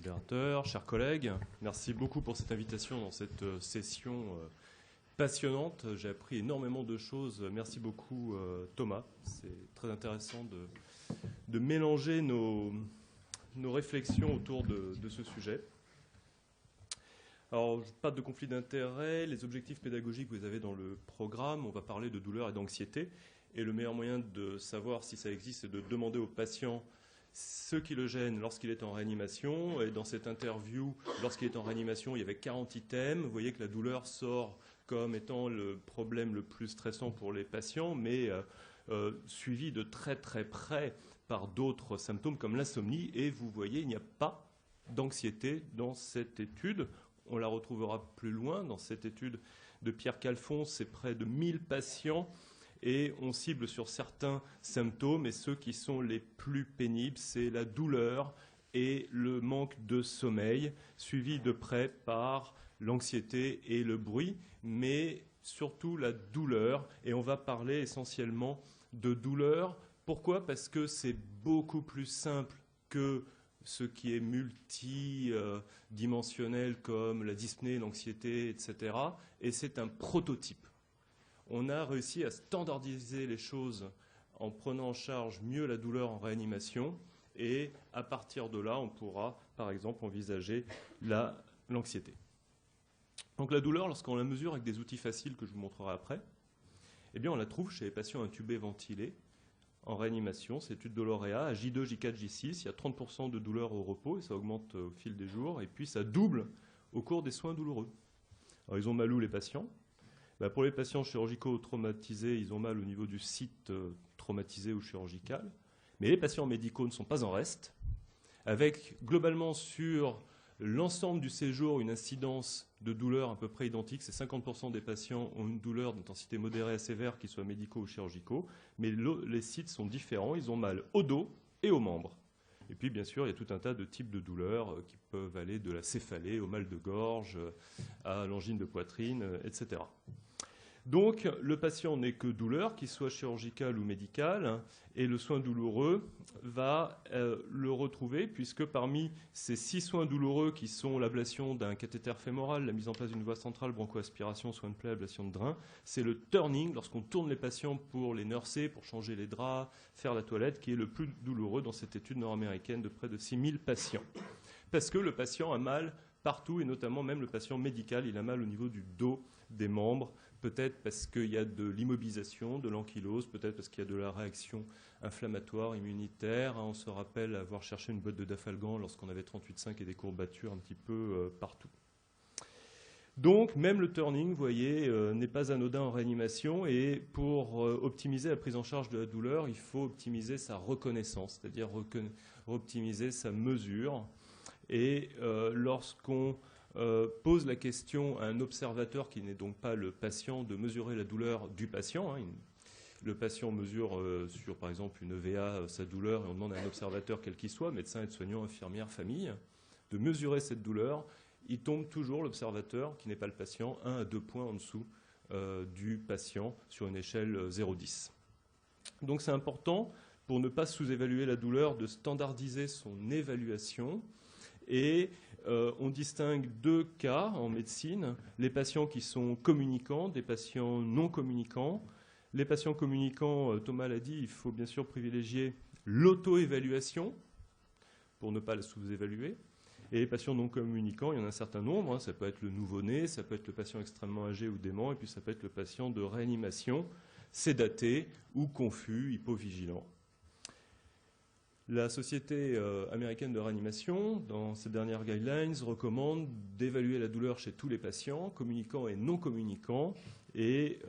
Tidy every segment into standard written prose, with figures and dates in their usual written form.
modérateur, chers collègues, merci beaucoup pour cette invitation dans cette session passionnante. J'ai appris énormément de choses. Merci beaucoup Thomas. C'est très intéressant de mélanger nos réflexions autour de ce sujet. Alors, pas de conflit d'intérêts, les objectifs pédagogiques que vous avez dans le programme, on va parler de douleur et d'anxiété. Et le meilleur moyen de savoir si ça existe, c'est de demander au patient ce qui le gêne lorsqu'il est en réanimation. Et dans cette interview, lorsqu'il est en réanimation, il y avait 40 items. Vous voyez que la douleur sort comme étant le problème le plus stressant pour les patients, mais suivi de très très près par d'autres symptômes comme l'insomnie. Et vous voyez, il n'y a pas d'anxiété dans cette étude. On la retrouvera plus loin dans cette étude de Pierre Calfon. C'est près de 1000 patients. Et on cible sur certains symptômes, et ceux qui sont les plus pénibles, c'est la douleur et le manque de sommeil, suivi de près par l'anxiété et le bruit, mais surtout la douleur. Et on va parler essentiellement de douleur. Pourquoi? Parce que c'est beaucoup plus simple que ce qui est multidimensionnel, comme la dyspnée, l'anxiété, etc. Et c'est un prototype. On a réussi à standardiser les choses en prenant en charge mieux la douleur en réanimation. Et à partir de là, on pourra, par exemple, envisager l'anxiété. Donc la douleur, lorsqu'on la mesure avec des outils faciles que je vous montrerai après, eh bien, on la trouve chez les patients intubés ventilés en réanimation. C'est étude de lauréat à J2, J4, J6. Il y a 30% de douleur au repos et ça augmente au fil des jours. Et puis ça double au cours des soins douloureux. Alors, ils ont mal où les patients? Pour les patients chirurgicaux traumatisés, ils ont mal au niveau du site traumatisé ou chirurgical. Mais les patients médicaux ne sont pas en reste, avec globalement sur l'ensemble du séjour une incidence de douleur à peu près identique. C'est 50% des patients ont une douleur d'intensité modérée à sévère, qu'ils soient médicaux ou chirurgicaux. Mais les sites sont différents. Ils ont mal au dos et aux membres. Et puis, bien sûr, il y a tout un tas de types de douleurs qui peuvent aller de la céphalée au mal de gorge, à l'angine de poitrine, etc. Donc, le patient n'est que douleur, qu'il soit chirurgical ou médical, et le soin douloureux va le retrouver, puisque parmi ces 6 soins douloureux qui sont l'ablation d'un cathéter fémoral, la mise en place d'une voie centrale, bronchoaspiration, soin de plaie, ablation de drain, c'est le turning, lorsqu'on tourne les patients pour les nurser, pour changer les draps, faire la toilette, qui est le plus douloureux dans cette étude nord-américaine de près de 6000 patients. Parce que le patient a mal partout, et notamment même le patient médical, il a mal au niveau du dos, des membres, peut-être parce qu'il y a de l'immobilisation, de l'ankylose, peut-être parce qu'il y a de la réaction inflammatoire, immunitaire. On se rappelle avoir cherché une boîte de Dafalgan lorsqu'on avait 38,5 et des courbatures un petit peu partout. Donc, même le turning, vous voyez, n'est pas anodin en réanimation. Et pour optimiser la prise en charge de la douleur, il faut optimiser sa reconnaissance, c'est-à-dire optimiser sa mesure. Et lorsqu'on pose la question à un observateur qui n'est donc pas le patient de mesurer la douleur du patient. Le patient mesure sur, par exemple, une EVA sa douleur et on demande à un observateur quel qu'il soit, médecin, aide-soignant, infirmière, famille, de mesurer cette douleur. Il tombe toujours, l'observateur, qui n'est pas le patient, 1 à 2 points en dessous du patient sur une échelle 0,10. Donc c'est important, pour ne pas sous-évaluer la douleur, de standardiser son évaluation. Et on distingue 2 cas en médecine, les patients qui sont communicants, des patients non communicants. Les patients communicants, Thomas l'a dit, il faut bien sûr privilégier l'auto-évaluation pour ne pas la sous-évaluer. Et les patients non communicants, il y en a un certain nombre, ça peut être le nouveau-né, ça peut être le patient extrêmement âgé ou dément, et puis ça peut être le patient de réanimation, sédaté ou confus, hypovigilant. La Société américaine de réanimation, dans ses dernières guidelines, recommande d'évaluer la douleur chez tous les patients, communicants et non communicants, et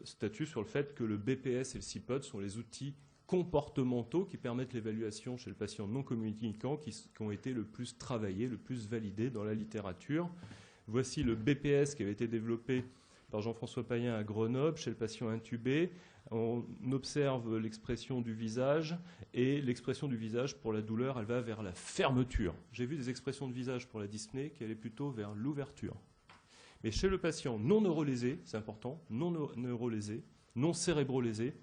statue sur le fait que le BPS et le CPOD sont les outils comportementaux qui permettent l'évaluation chez le patient non communicant qui ont été le plus travaillés, le plus validés dans la littérature. Voici le BPS qui avait été développé par Jean-François Payen à Grenoble chez le patient intubé. On observe l'expression du visage et l'expression du visage pour la douleur, elle va vers la fermeture. J'ai vu des expressions de visage pour la dyspnée qui allaient plutôt vers l'ouverture. Mais chez le patient non neurolésé, c'est important, non neurolésé, non cérébrolésé,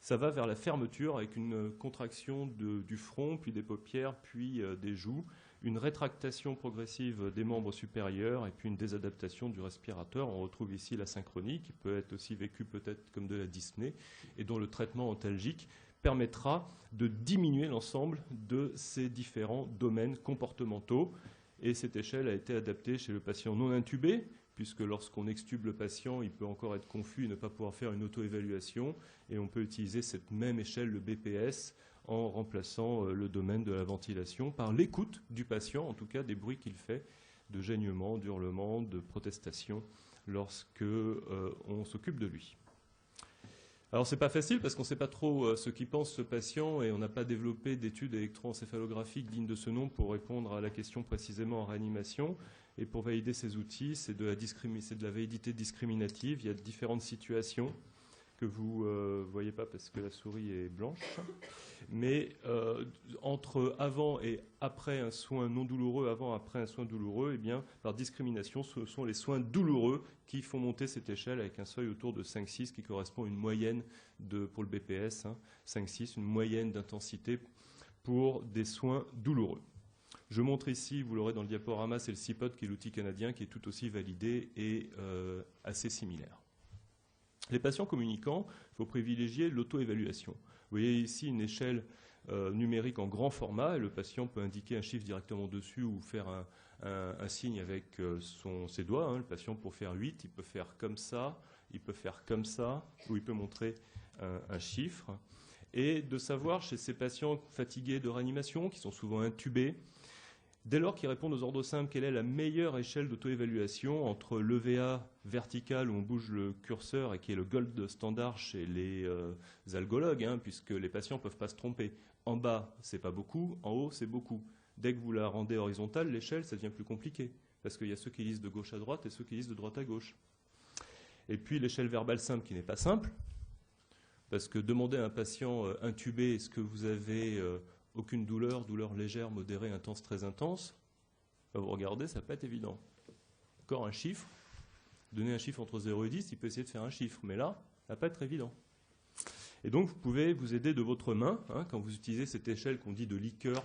ça va vers la fermeture avec une contraction du front, puis des paupières, puis des joues. une rétractation progressive des membres supérieurs et puis une désadaptation du respirateur. On retrouve ici la synchronie, qui peut être aussi vécue peut-être comme de la dyspnée, et dont le traitement antalgique permettra de diminuer l'ensemble de ces différents domaines comportementaux. Et cette échelle a été adaptée chez le patient non intubé, puisque lorsqu'on extube le patient, il peut encore être confus et ne pas pouvoir faire une auto-évaluation. Et on peut utiliser cette même échelle, le BPS, en remplaçant le domaine de la ventilation par l'écoute du patient, en tout cas des bruits qu'il fait, de gênements, d'hurlements, de protestations, lorsque on s'occupe de lui. Alors c'est pas facile parce qu'on ne sait pas trop ce qu'il pense ce patient et on n'a pas développé d'études électroencéphalographiques dignes de ce nom pour répondre à la question précisément en réanimation. Et pour valider ces outils, c'est de la validité discriminative. Il y a différentes situations que vous ne voyez pas parce que la souris est blanche. Mais entre avant et après un soin non douloureux, avant après un soin douloureux, eh bien, par discrimination, ce sont les soins douloureux qui font monter cette échelle avec un seuil autour de 5-6 qui correspond à une moyenne pour le BPS, 5-6, une moyenne d'intensité pour des soins douloureux. Je montre ici, vous l'aurez dans le diaporama, c'est le CPOT qui est l'outil canadien qui est tout aussi validé et assez similaire. Les patients communicants, il faut privilégier l'auto-évaluation. Vous voyez ici une échelle numérique en grand format et le patient peut indiquer un chiffre directement dessus ou faire un signe avec ses doigts. Le patient, pour faire 8, il peut faire comme ça, il peut faire comme ça, ou il peut montrer un chiffre. Et de savoir chez ces patients fatigués de réanimation, qui sont souvent intubés, dès lors qu'ils répondent aux ordres simples, quelle est la meilleure échelle d'auto-évaluation entre l'EVA vertical où on bouge le curseur et qui est le gold standard chez les algologues, puisque les patients ne peuvent pas se tromper. En bas, c'est pas beaucoup, en haut, c'est beaucoup. Dès que vous la rendez horizontale, l'échelle, ça devient plus compliqué, parce qu'il y a ceux qui lisent de gauche à droite et ceux qui lisent de droite à gauche. Et puis l'échelle verbale simple qui n'est pas simple, parce que demander à un patient intubé, est-ce que vous avez aucune douleur, douleur légère, modérée, intense, très intense, vous regardez, ça ne va pas être évident. Encore un chiffre, donner un chiffre entre 0 et 10, il peut essayer de faire un chiffre, mais là, ça ne va pas être évident. Et donc, vous pouvez vous aider de votre main, quand vous utilisez cette échelle qu'on dit de Likert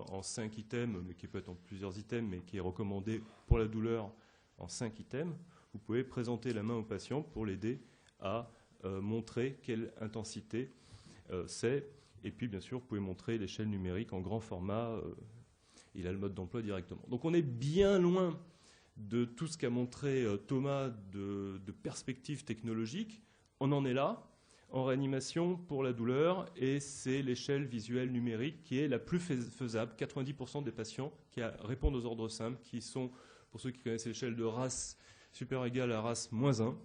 en 5 items, mais qui peut être en plusieurs items, mais qui est recommandée pour la douleur en 5 items, vous pouvez présenter la main au patient pour l'aider à montrer quelle intensité c'est. Et puis, bien sûr, vous pouvez montrer l'échelle numérique en grand format. Il a le mode d'emploi directement. Donc, on est bien loin de tout ce qu'a montré Thomas de perspectives technologiques. On en est là, en réanimation pour la douleur, et c'est l'échelle visuelle numérique qui est la plus faisable. 90% des patients qui répondent aux ordres simples, qui sont, pour ceux qui connaissent l'échelle de RAS supérieure égale à RAS moins 1,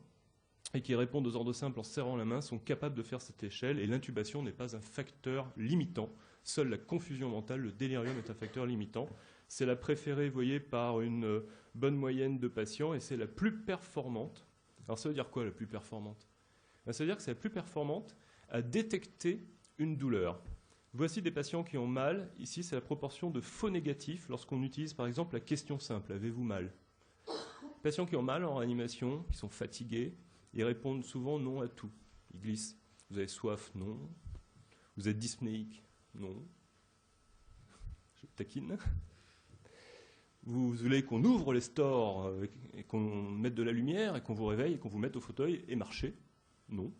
et qui répondent aux ordres simples en serrant la main, sont capables de faire cette échelle, et l'intubation n'est pas un facteur limitant. Seule la confusion mentale, le délirium est un facteur limitant. C'est la préférée, vous voyez, par une bonne moyenne de patients, et c'est la plus performante. Alors ça veut dire quoi, la plus performante ? Ça veut dire que c'est la plus performante à détecter une douleur. Voici des patients qui ont mal. Ici, c'est la proportion de faux négatifs lorsqu'on utilise, par exemple, la question simple. Avez-vous mal ? Les patients qui ont mal en réanimation, qui sont fatigués, ils répondent souvent non à tout. Ils glissent. Vous avez soif ? Non. Vous êtes dyspnéique ? Non. Je taquine. Vous voulez qu'on ouvre les stores et qu'on mette de la lumière et qu'on vous réveille et qu'on vous mette au fauteuil et marcher ? Non.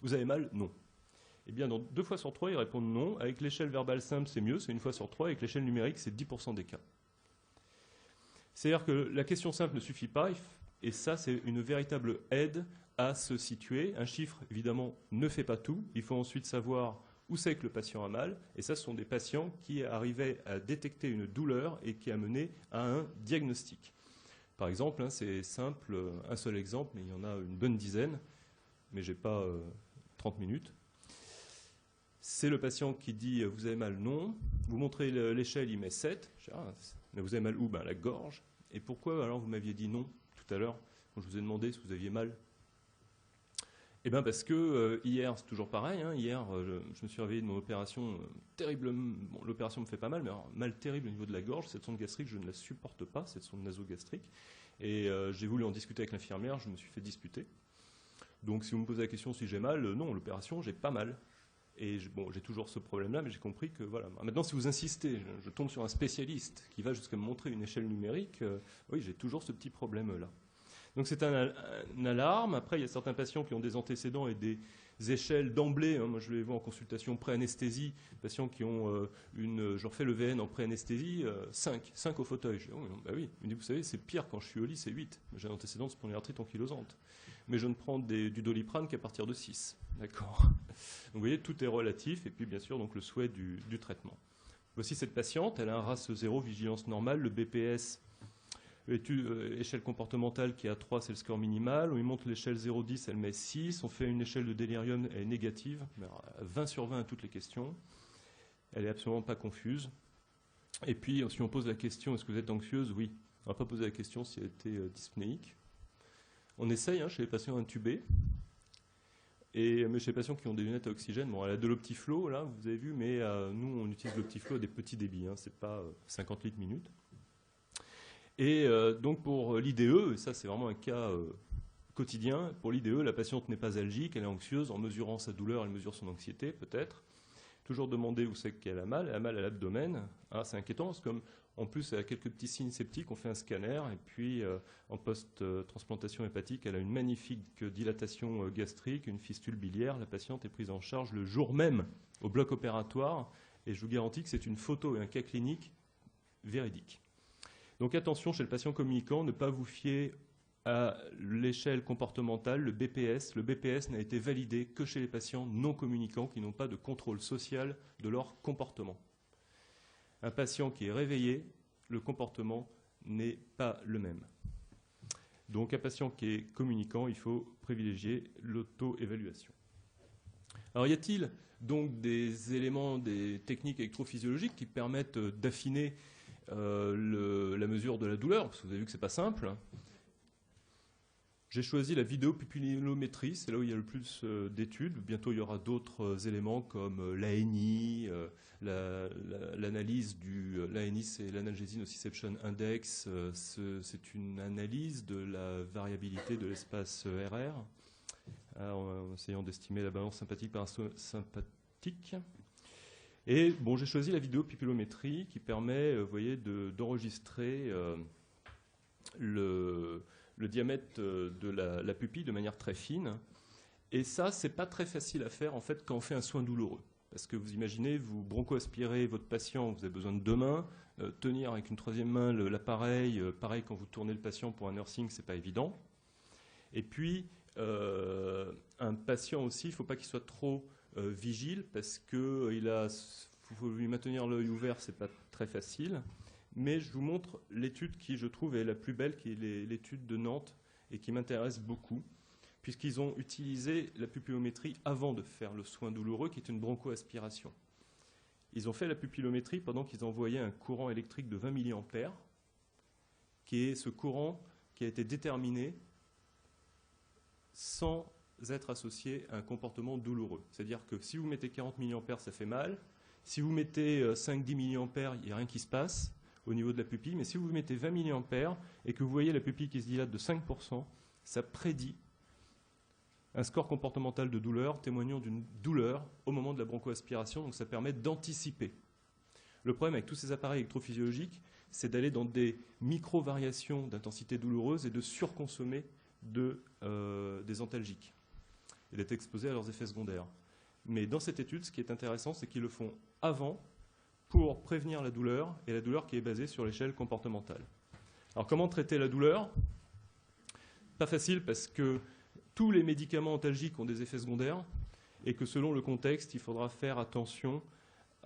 Vous avez mal ? Non. Eh bien, dans 2 fois sur 3, ils répondent non. Avec l'échelle verbale simple, c'est mieux, c'est 1 fois sur 3. Avec l'échelle numérique, c'est 10% des cas. C'est-à-dire que la question simple ne suffit pas, et ça, c'est une véritable aide à se situer. Un chiffre, évidemment, ne fait pas tout. Il faut ensuite savoir où c'est que le patient a mal. Et ça, ce sont des patients qui arrivaient à détecter une douleur et qui a mené à un diagnostic. Par exemple, c'est simple, un seul exemple, mais il y en a une bonne dizaine, mais je n'ai pas 30 minutes. C'est le patient qui dit « vous avez mal ?» Non. Vous montrez l'échelle, il met 7. Mais vous avez mal où ? La gorge. Et pourquoi alors vous m'aviez dit non tout à l'heure quand je vous ai demandé si vous aviez mal ? Eh bien parce que hier, c'est toujours pareil, hier je me suis réveillé de mon opération terriblement, bon, l'opération me fait pas mal, mais alors, mal terrible au niveau de la gorge, cette sonde gastrique, je ne la supporte pas, cette sonde nasogastrique, et j'ai voulu en discuter avec l'infirmière, je me suis fait disputer. Donc si vous me posez la question si j'ai mal, non, l'opération, j'ai pas mal. Et bon, j'ai toujours ce problème-là, mais j'ai compris que voilà. Maintenant, si vous insistez, je tombe sur un spécialiste qui va jusqu'à me montrer une échelle numérique, oui, j'ai toujours ce petit problème-là. Donc c'est un alarme. Après, il y a certains patients qui ont des antécédents et des échelles d'emblée. Moi, je les vois en consultation pré-anesthésie. Patients qui ont je leur fais le VN en pré-anesthésie, 5 au fauteuil. Je dis, oh, bah oui. Il me dit, vous savez, c'est pire quand je suis au lit, c'est 8. J'ai un antécédent de spondylarthrite ankylosante. Mais je ne prends du Doliprane qu'à partir de 6. D'accord. Donc vous voyez, tout est relatif. Et puis, bien sûr, donc, le souhait du traitement. Voici cette patiente. Elle a un RAS 0, vigilance normale. Le BPS, échelle comportementale qui est à 3, c'est le score minimal. On lui montre l'échelle 0,10, elle met 6. On fait une échelle de délirium, elle est négative. 20 sur 20 à toutes les questions. Elle n'est absolument pas confuse. Et puis, si on pose la question, est-ce que vous êtes anxieuse? Oui. On ne va pas poser la question si elle était dyspnéique. On essaye chez les patients intubés. Mais chez les patients qui ont des lunettes à oxygène, bon, elle a de l'Optiflow, là, vous avez vu, mais nous, on utilise l'Optiflow à des petits débits. Ce n'est pas 50 litres minute. Et donc, pour l'IDE, et ça, c'est vraiment un cas quotidien, pour l'IDE, la patiente n'est pas algique, elle est anxieuse. En mesurant sa douleur, elle mesure son anxiété, peut-être. Toujours demander où c'est qu'elle a mal. Elle a mal à l'abdomen. C'est inquiétant, parce que en plus, elle a quelques petits signes septiques. On fait un scanner, et puis en post-transplantation hépatique, elle a une magnifique dilatation gastrique, une fistule biliaire. La patiente est prise en charge le jour même au bloc opératoire, et je vous garantis que c'est une photo et un cas clinique véridique. Donc attention, chez le patient communicant, ne pas vous fier à l'échelle comportementale, le BPS. Le BPS n'a été validé que chez les patients non communicants qui n'ont pas de contrôle social de leur comportement. Un patient qui est réveillé, le comportement n'est pas le même. Donc un patient qui est communicant, il faut privilégier l'auto-évaluation. Alors y a-t-il donc des éléments, des techniques électrophysiologiques qui permettent d'affiner la mesure de la douleur? Parce que vous avez vu que ce n'est pas simple. J'ai choisi la vidéopupillométrie, c'est là où il y a le plus d'études. Bientôt, il y aura d'autres éléments comme l'ANI, l'analyse l'ANI, c'est l'Analysis Nociception Index. C'est une analyse de la variabilité de l'espace RR, en essayant d'estimer la balance sympathique-parasympathique. Et bon, j'ai choisi la vidéopupillométrie qui permet, vous voyez, d'enregistrer le diamètre de la pupille de manière très fine. Et ça, c'est pas très facile à faire en fait quand on fait un soin douloureux. Parce que vous imaginez, vous broncho-aspirez votre patient, vous avez besoin de 2 mains, tenir avec une 3e main l'appareil, pareil quand vous tournez le patient pour un nursing, c'est pas évident. Et puis, un patient aussi, il ne faut pas qu'il soit trop vigile parce que faut lui maintenir l'œil ouvert, c'est pas très facile. Mais je vous montre l'étude qui, je trouve, est la plus belle, qui est l'étude de Nantes, et qui m'intéresse beaucoup, puisqu'ils ont utilisé la pupillométrie avant de faire le soin douloureux, qui est une bronchoaspiration. Ils ont fait la pupillométrie pendant qu'ils envoyaient un courant électrique de 20 mA, qui est ce courant qui a été déterminé sans être associé à un comportement douloureux. C'est-à-dire que si vous mettez 40 mA, ça fait mal. Si vous mettez 5-10 mA, il n'y a rien qui se passe au niveau de la pupille, mais si vous mettez 20 mA et que vous voyez la pupille qui se dilate de 5%, ça prédit un score comportemental de douleur témoignant d'une douleur au moment de la bronchoaspiration, donc ça permet d'anticiper. Le problème avec tous ces appareils électrophysiologiques, c'est d'aller dans des micro-variations d'intensité douloureuse et de surconsommer des antalgiques et d'être exposé à leurs effets secondaires. Mais dans cette étude, ce qui est intéressant, c'est qu'ils le font avant pour prévenir la douleur, et la douleur qui est basée sur l'échelle comportementale. Alors comment traiter la douleur? Pas facile parce que tous les médicaments antalgiques ont des effets secondaires et que selon le contexte, il faudra faire attention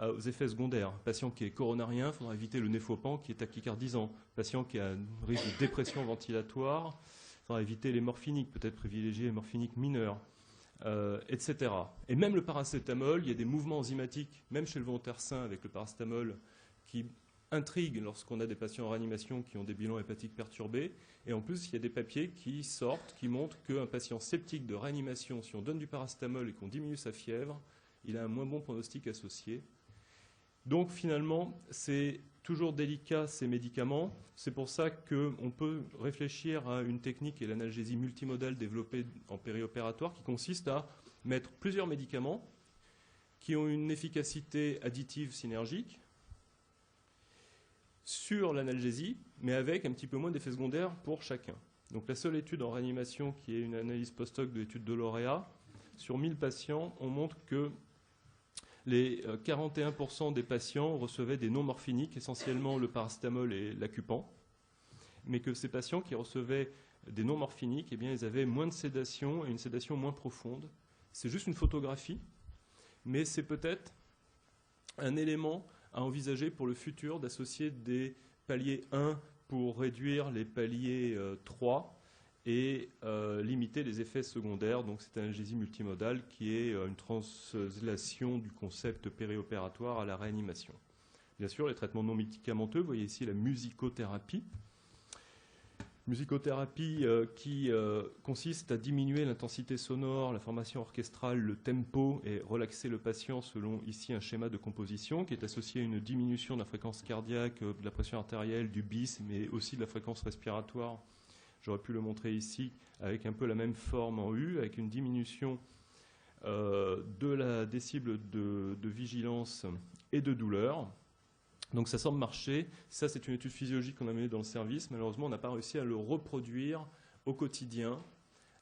aux effets secondaires. Patient qui est coronarien, il faudra éviter le néfopan qui est tachycardisant. Patient qui a un risque de dépression ventilatoire, il faudra éviter les morphiniques, peut-être privilégier les morphiniques mineurs. Etc. Et même le paracétamol, il y a des mouvements enzymatiques, même chez le volontaire sain avec le paracétamol, qui intriguent lorsqu'on a des patients en réanimation qui ont des bilans hépatiques perturbés. Et en plus, il y a des papiers qui sortent, qui montrent qu'un patient sceptique de réanimation, si on donne du paracétamol et qu'on diminue sa fièvre, il a un moins bon pronostic associé. Donc finalement, c'est toujours délicat ces médicaments. C'est pour ça qu'on peut réfléchir à une technique et l'analgésie multimodale développée en périopératoire qui consiste à mettre plusieurs médicaments qui ont une efficacité additive synergique sur l'analgésie, mais avec un petit peu moins d'effets secondaires pour chacun. Donc la seule étude en réanimation qui est une analyse post-hoc de l'étude de lauréat, sur 1000 patients, on montre que les 41% des patients recevaient des non-morphiniques, essentiellement le paracétamol et l'acupan, mais que ces patients qui recevaient des non-morphiniques, eh bien, ils avaient moins de sédation et une sédation moins profonde. C'est juste une photographie, mais c'est peut-être un élément à envisager pour le futur d'associer des paliers 1 pour réduire les paliers 3 et limiter les effets secondaires. Donc c'est une analgésie multimodale qui est une translation du concept périopératoire à la réanimation. Bien sûr, les traitements non médicamenteux, vous voyez ici la musicothérapie. Musicothérapie qui consiste à diminuer l'intensité sonore, la formation orchestrale, le tempo et relaxer le patient selon ici un schéma de composition qui est associé à une diminution de la fréquence cardiaque, de la pression artérielle, du bis, mais aussi de la fréquence respiratoire. J'aurais pu le montrer ici avec un peu la même forme en U, avec une diminution de la décible de vigilance et de douleur. Donc ça semble marcher. Ça, c'est une étude physiologique qu'on a menée dans le service. Malheureusement, on n'a pas réussi à le reproduire au quotidien.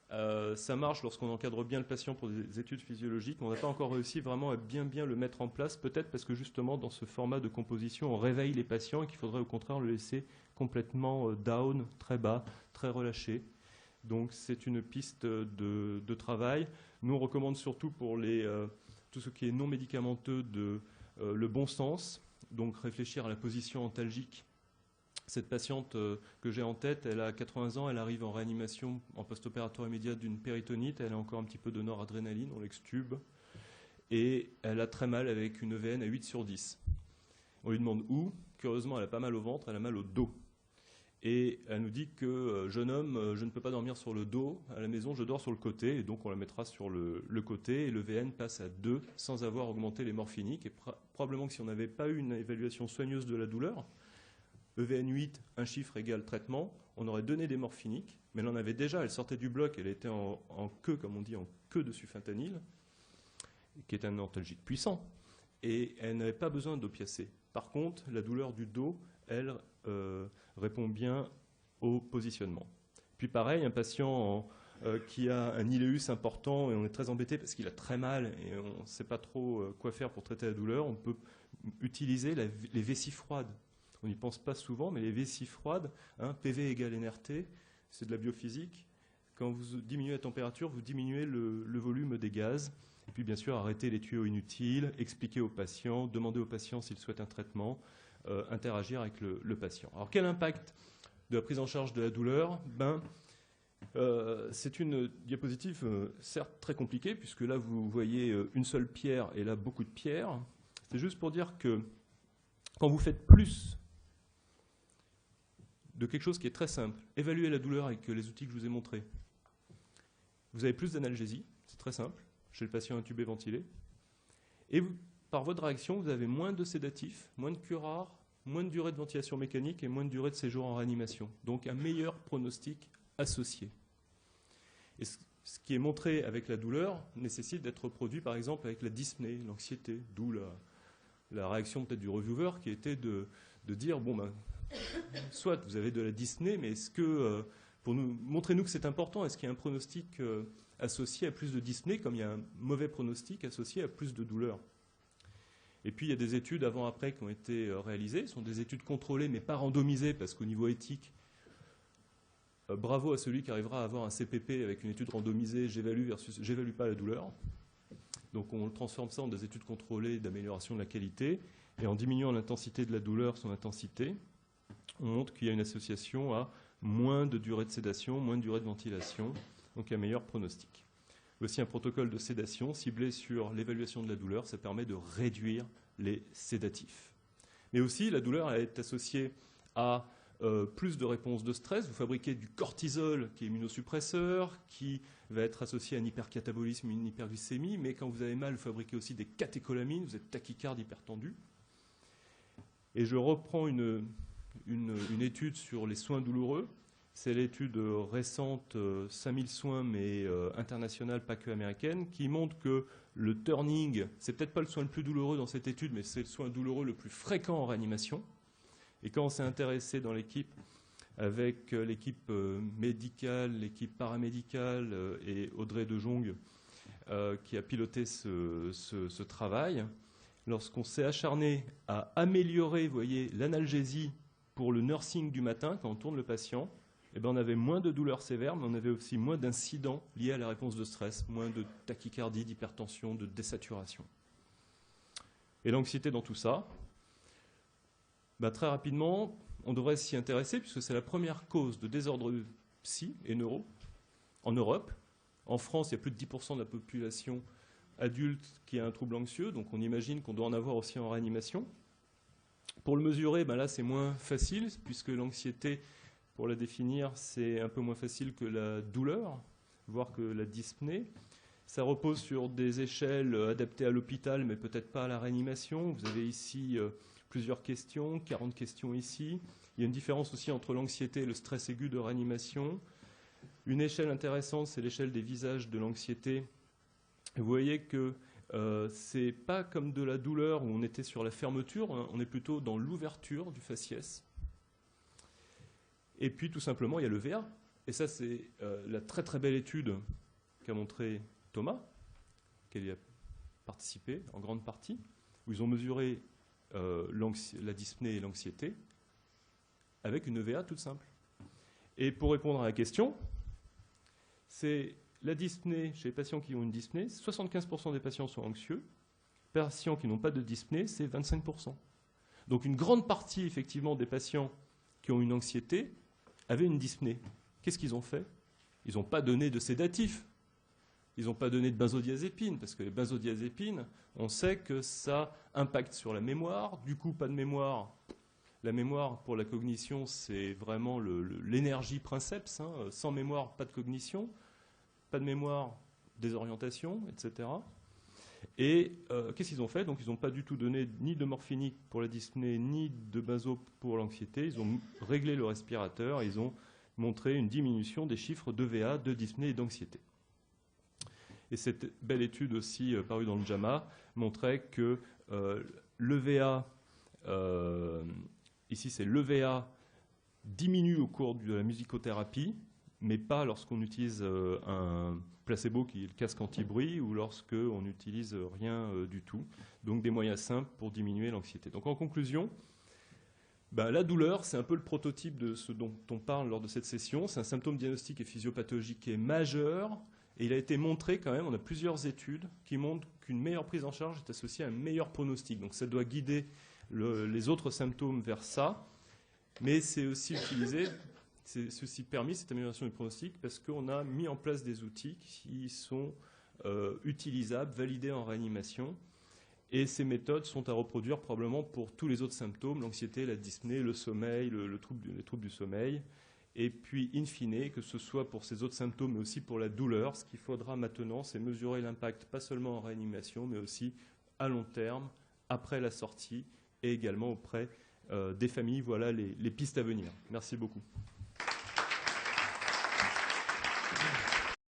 Ça marche lorsqu'on encadre bien le patient pour des études physiologiques, mais on n'a pas encore réussi vraiment à bien le mettre en place, peut-être parce que justement, dans ce format de composition, on réveille les patients et qu'il faudrait au contraire le laisser complètement down, très bas, très relâché. Donc c'est une piste de travail. Nous, on recommande surtout pour tout ce qui est non médicamenteux le bon sens. Donc réfléchir à la position antalgique. Cette patiente que j'ai en tête, elle a 80 ans, elle arrive en réanimation en post-opératoire immédiat d'une péritonite, elle a encore un petit peu de noradrénaline, on l'extube, et elle a très mal avec une EVN à 8/10. On lui demande où, curieusement elle a pas mal au ventre, elle a mal au dos. Et elle nous dit que, jeune homme, je ne peux pas dormir sur le dos, à la maison je dors sur le côté, et donc on la mettra sur le côté, et le VN passe à 2 sans avoir augmenté les morphiniques, et probablement que si on n'avait pas eu une évaluation soigneuse de la douleur, EVN 8, un chiffre égale traitement, on aurait donné des morphiniques, mais elle en avait déjà, elle sortait du bloc, elle était en queue, comme on dit, en queue de sulfentanyl, qui est un antalgique puissant, et elle n'avait pas besoin d'opiacés. Par contre, la douleur du dos, elle répond bien au positionnement. Puis pareil, un patient qui a un iléus important et on est très embêté parce qu'il a très mal et on ne sait pas trop quoi faire pour traiter la douleur, on peut utiliser les vessies froides. On n'y pense pas souvent, mais les vessies froides, PV égale NRT, c'est de la biophysique. Quand vous diminuez la température, vous diminuez le volume des gaz. Et puis bien sûr, arrêter les tuyaux inutiles, expliquer au patient, demander au patient s'il souhaite un traitement, interagir avec le patient. Alors quel impact de la prise en charge de la douleur? C'est une diapositive certes très compliquée, puisque là vous voyez une seule pierre et là beaucoup de pierres. C'est juste pour dire que quand vous faites plus de quelque chose qui est très simple, évaluer la douleur avec les outils que je vous ai montrés, vous avez plus d'analgésie, c'est très simple, chez le patient intubé ventilé, et par votre réaction, vous avez moins de sédatifs, moins de curares, moins de durée de ventilation mécanique et moins de durée de séjour en réanimation. Donc un meilleur pronostic associé. Et ce qui est montré avec la douleur nécessite d'être reproduit par exemple avec la dyspnée, l'anxiété, d'où la réaction peut-être du reviewer qui était de dire, soit vous avez de la dyspnée, mais est-ce que, montrez-nous que c'est important, est-ce qu'il y a un pronostic associé à plus de dyspnée, comme il y a un mauvais pronostic associé à plus de douleur? Et puis il y a des études avant-après qui ont été réalisées, ce sont des études contrôlées mais pas randomisées, parce qu'au niveau éthique, bravo à celui qui arrivera à avoir un CPP avec une étude randomisée, j'évalue versus j'évalue pas la douleur. Donc on transforme ça en des études contrôlées d'amélioration de la qualité, et en diminuant l'intensité de la douleur, son intensité, on montre qu'il y a une association à moins de durée de sédation, moins de durée de ventilation, donc un meilleur pronostic. Aussi un protocole de sédation ciblé sur l'évaluation de la douleur, ça permet de réduire les sédatifs. Mais aussi, la douleur elle est associée à plus de réponses de stress. Vous fabriquez du cortisol qui est immunosuppresseur, qui va être associé à un hypercatabolisme, une hyperglycémie, mais quand vous avez mal, vous fabriquez aussi des catécholamines, vous êtes tachycarde, hypertendu. Et je reprends une étude sur les soins douloureux. C'est l'étude récente, 5000 soins, mais internationale, pas que américaine, qui montre que le turning, c'est peut-être pas le soin le plus douloureux dans cette étude, mais c'est le soin douloureux le plus fréquent en réanimation. Et quand on s'est intéressé dans l'équipe, avec l'équipe médicale, l'équipe paramédicale et Audrey De Jong, qui a piloté ce travail, lorsqu'on s'est acharné à améliorer, vous voyez, l'analgésie pour le nursing du matin, quand on tourne le patient, eh ben on avait moins de douleurs sévères, mais on avait aussi moins d'incidents liés à la réponse de stress, moins de tachycardie, d'hypertension, de désaturation. Et l'anxiété dans tout ça, ben très rapidement, on devrait s'y intéresser, puisque c'est la première cause de désordre psy et neuro en Europe. En France, il y a plus de 10% de la population adulte qui a un trouble anxieux, donc on imagine qu'on doit en avoir aussi en réanimation. Pour le mesurer, ben là c'est moins facile, puisque l'anxiété, pour la définir, c'est un peu moins facile que la douleur, voire que la dyspnée. Ça repose sur des échelles adaptées à l'hôpital, mais peut-être pas à la réanimation. Vous avez ici plusieurs questions, 40 questions ici. Il y a une différence aussi entre l'anxiété et le stress aigu de réanimation. Une échelle intéressante, c'est l'échelle des visages de l'anxiété. Vous voyez que c'est pas comme de la douleur où on était sur la fermeture, hein, on est plutôt dans l'ouverture du faciès. Et puis tout simplement, il y a le VA. Et ça, c'est la très très belle étude qu'a montré Thomas, qu'elle y a participé en grande partie, où ils ont mesuré la dyspnée et l'anxiété avec une EVA toute simple. Et pour répondre à la question, c'est la dyspnée, chez les patients qui ont une dyspnée, 75% des patients sont anxieux. Les patients qui n'ont pas de dyspnée, c'est 25%. Donc une grande partie, effectivement, des patients qui ont une anxiété avaient une dyspnée. Qu'est-ce qu'ils ont fait? Ils n'ont pas donné de sédatifs. Ils n'ont pas donné de benzodiazépines, parce que les benzodiazépines, on sait que ça impacte sur la mémoire. Du coup, pas de mémoire. La mémoire, pour la cognition, c'est vraiment l'énergie princeps. Hein. Sans mémoire, pas de cognition. Pas de mémoire, désorientation, etc. Et qu'est-ce qu'ils ont fait? Donc, ils n'ont pas du tout donné ni de morphinique pour la dyspnée, ni de benzo pour l'anxiété. Ils ont réglé le respirateur. Ils ont montré une diminution des chiffres de VA, de dyspnée et d'anxiété. Et cette belle étude aussi parue dans le JAMA montrait que l'EVA, ici c'est l'EVA, diminue au cours de la musicothérapie, mais pas lorsqu'on utilise un placebo qui est le casque anti-bruit ou lorsqu'on n'utilise rien du tout. Donc des moyens simples pour diminuer l'anxiété. Donc en conclusion, ben, la douleur, c'est un peu le prototype de ce dont on parle lors de cette session. C'est un symptôme diagnostique et physiopathologique qui est majeur. Et il a été montré quand même, on a plusieurs études qui montrent qu'une meilleure prise en charge est associée à un meilleur pronostic. Donc ça doit guider les autres symptômes vers ça. Mais c'est aussi utilisé, c'est aussi permis, cette amélioration du pronostic, parce qu'on a mis en place des outils qui sont utilisables, validés en réanimation. Et ces méthodes sont à reproduire probablement pour tous les autres symptômes, l'anxiété, la dyspnée, le sommeil, les troubles du sommeil. Et puis, in fine, que ce soit pour ces autres symptômes, mais aussi pour la douleur, ce qu'il faudra maintenant, c'est mesurer l'impact, pas seulement en réanimation, mais aussi à long terme, après la sortie, et également auprès des familles. Voilà les pistes à venir. Merci beaucoup.